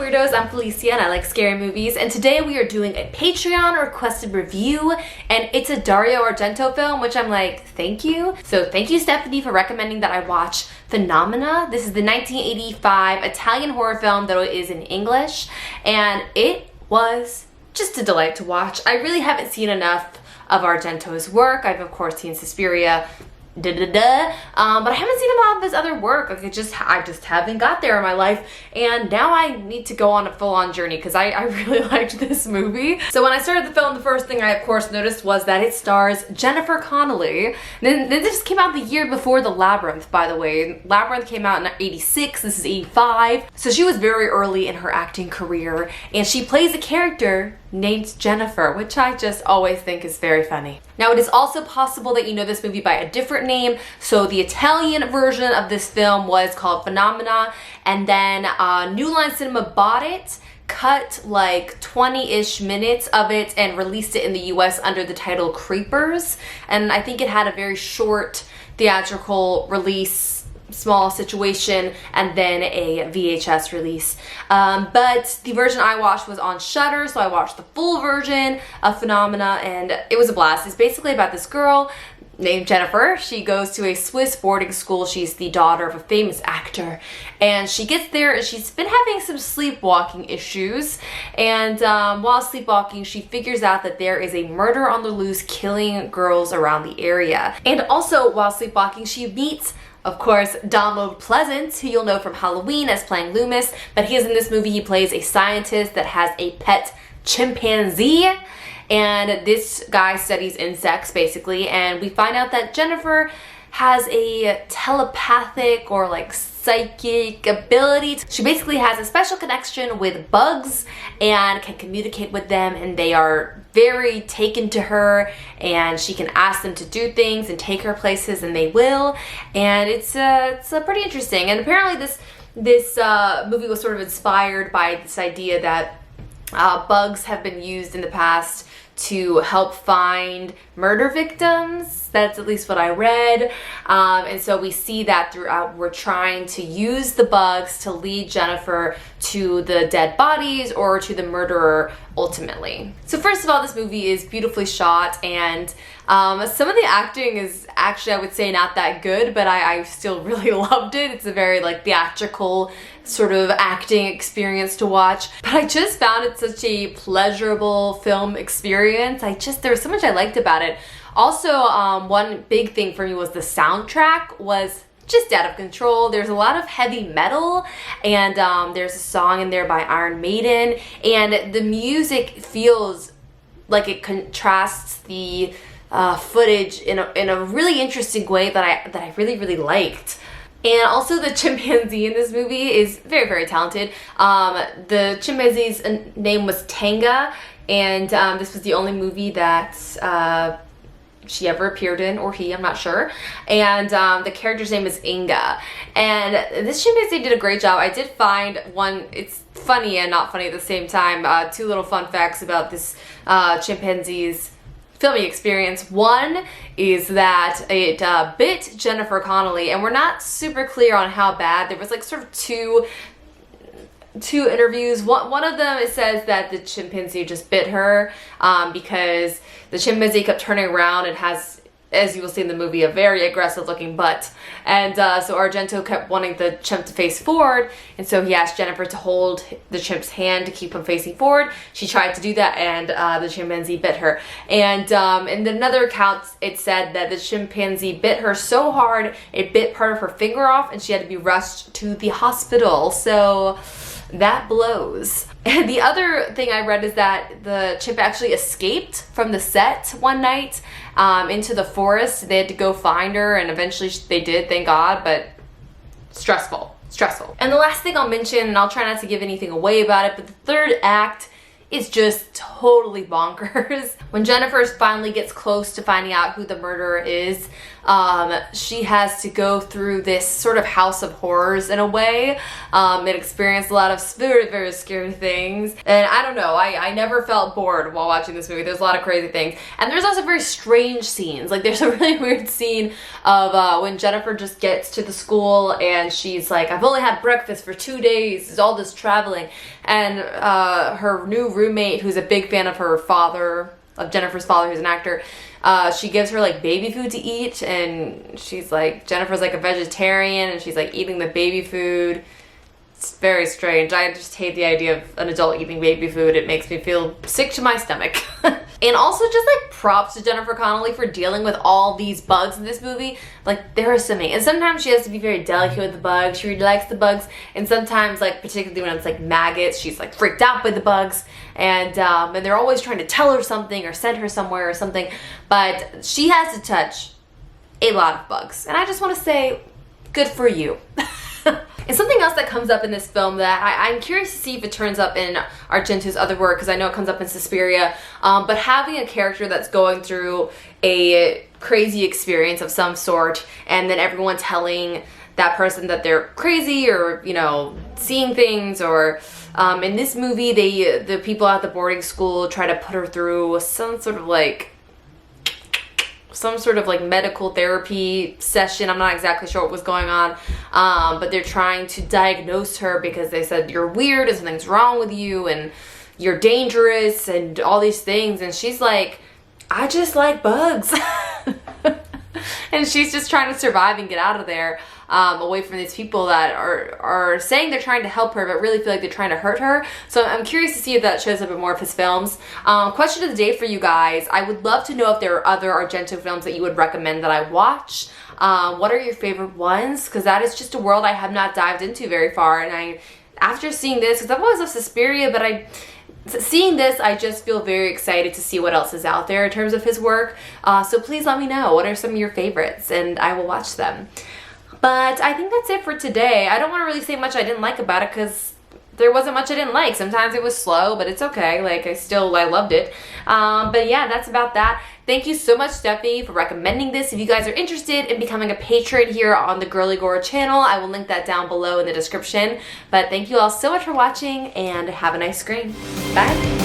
Weirdos, I'm Felicia and I like scary movies, and today we are doing a Patreon requested review, and it's a Dario Argento film, which I'm like, thank you. So thank you, Stephanie, for recommending that I watch Phenomena. This is the 1985 Italian horror film, though it is in English, and it was just a delight to watch. I really haven't seen enough of Argento's work. I've of course seen Suspiria, but I haven't seen a lot of his other work. Like I just haven't got there in my life, and now I need to go on a full-on journey because I really liked this movie. So when I started the film, the first thing I of course noticed was that it stars Jennifer Connelly. Then this came out the year before The Labyrinth, by the way. Labyrinth came out in '86, this is '85. So she was very early in her acting career, and she plays a character named Jennifer, which I just always think is very funny. Now, it is also possible that you know this movie by a different name. So the Italian version of this film was called Phenomena, and then New Line Cinema bought it, cut like 20-ish minutes of it, and released it in the US under the title Creepers. And I think it had a very short theatrical release, small situation, and then a VHS release. But the version I watched was on Shudder, so I watched the full version of Phenomena, and it was a blast. It's basically about this girl named Jennifer. She goes to a Swiss boarding school. She's the daughter of a famous actor, and she gets there and she's been having some sleepwalking issues, and while sleepwalking she figures out that there is a murder on the loose killing girls around the area. And also while sleepwalking she meets, of course, Donald Pleasance, who you'll know from Halloween as playing Loomis, but he is in this movie. He plays a scientist that has a pet chimpanzee, and this guy studies insects basically, and we find out that Jennifer has a telepathic or like psychic ability. She basically has a special connection with bugs and can communicate with them, and they are very taken to her, and she can ask them to do things and take her places, and they will. And it's pretty interesting. And apparently this movie was sort of inspired by this idea that bugs have been used in the past to help find murder victims. That's at least what I read. And so we see that throughout. We're trying to use the bugs to lead Jennifer to the dead bodies or to the murderer ultimately. So first of all, this movie is beautifully shot, and some of the acting is actually, I would say, not that good, but I still really loved it. It's a very like theatrical sort of acting experience to watch, but I just found it such a pleasurable film experience. There was so much I liked about it. Also, one big thing for me was the soundtrack was just out of control. There's a lot of heavy metal, and there's a song in there by Iron Maiden, and the music feels like it contrasts the footage in a really interesting way that I really liked. And also the chimpanzee in this movie is very, very talented. The chimpanzee's name was Tanga, and this was the only movie that she ever appeared in, or he, I'm not sure. And the character's name is Inga. And this chimpanzee did a great job. I did find one, it's funny and not funny at the same time, two little fun facts about this chimpanzee's filming experience. One is that it bit Jennifer Connelly, and we're not super clear on how bad. There was like sort of two interviews. One of them, it says that the chimpanzee just bit her because the chimpanzee kept turning around and has, as you will see in the movie, a very aggressive looking butt. And so Argento kept wanting the chimp to face forward, and so he asked Jennifer to hold the chimp's hand to keep him facing forward. She tried to do that, and the chimpanzee bit her. And in another account, it said that the chimpanzee bit her so hard, it bit part of her finger off, and she had to be rushed to the hospital. So that blows. And the other thing I read is that the chimp actually escaped from the set one night into the forest. They had to go find her, and eventually they did, thank God, but stressful. And the last thing I'll mention, and I'll try not to give anything away about it, but the third act is just totally bonkers. When Jennifer finally gets close to finding out who the murderer is, she has to go through this sort of house of horrors in a way, and experience a lot of very, very scary things. And I don't know, I never felt bored while watching this movie. There's a lot of crazy things. And there's also very strange scenes. Like there's a really weird scene of when Jennifer just gets to the school and she's like, I've only had breakfast for 2 days, there's all this traveling. And her new roommate, who's a big fan of her father, of Jennifer's father, who's an actor, she gives her like baby food to eat, and she's like, Jennifer's like a vegetarian and she's like eating the baby food. It's very strange. I just hate the idea of an adult eating baby food. It makes me feel sick to my stomach. And also just like props to Jennifer Connelly for dealing with all these bugs in this movie. Like there are so many. And sometimes she has to be very delicate with the bugs. She really likes the bugs. And sometimes, like particularly when it's like maggots, she's like freaked out by the bugs. And they're always trying to tell her something or send her somewhere or something. But she has to touch a lot of bugs. And I just want to say, good for you. And something else that comes up in this film that I'm curious to see if it turns up in Argento's other work, because I know it comes up in Suspiria, but having a character that's going through a crazy experience of some sort, and then everyone telling that person that they're crazy or, you know, seeing things, or in this movie, the people at the boarding school try to put her through some sort of like medical therapy session. I'm not exactly sure what was going on, but they're trying to diagnose her because they said you're weird and something's wrong with you and you're dangerous and all these things. And she's like, I just like bugs. And she's just trying to survive and get out of there, away from these people that are saying they're trying to help her but really feel like they're trying to hurt her. So I'm curious to see if that shows up in more of his films. Question of the day for you guys. I would love to know if there are other Argento films that you would recommend that I watch. What are your favorite ones? Because that is just a world I have not dived into very far. And after seeing this, because I've always loved Suspiria, but seeing this, I just feel very excited to see what else is out there in terms of his work. So please let me know, what are some of your favorites, and I will watch them. But I think that's it for today. I don't want to really say much I didn't like about it, because there wasn't much I didn't like. Sometimes it was slow, but it's okay. Like, I loved it. But yeah, that's about that. Thank you so much, Stephanie, for recommending this. If you guys are interested in becoming a patron here on the Girly Gore channel, I will link that down below in the description. But thank you all so much for watching, and have a nice screen. Bye.